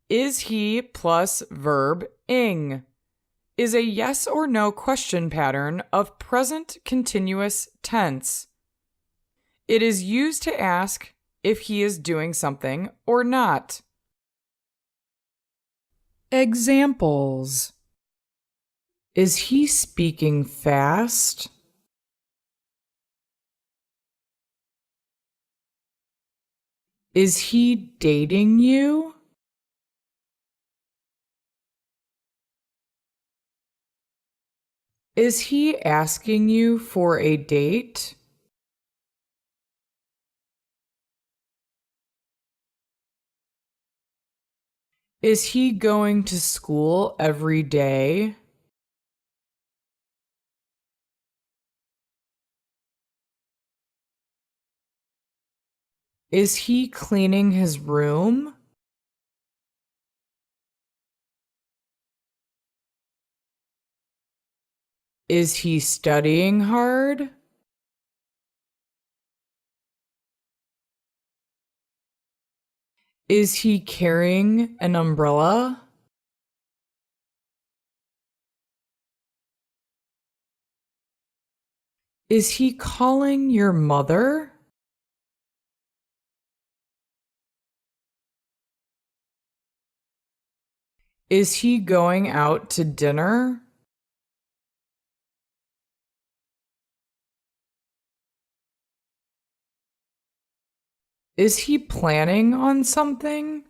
Is he plus verb ing is a yes or no question pattern of present continuous tense. It is used to ask if he is doing something or not. Examples: is he speaking fast? Is he dating you? Is he asking you for a date? Is he going to school every day? Is he cleaning his room? Is he studying hard? Is he carrying an umbrella? Is he calling your mother? Is he going out to dinner? Is he planning on something?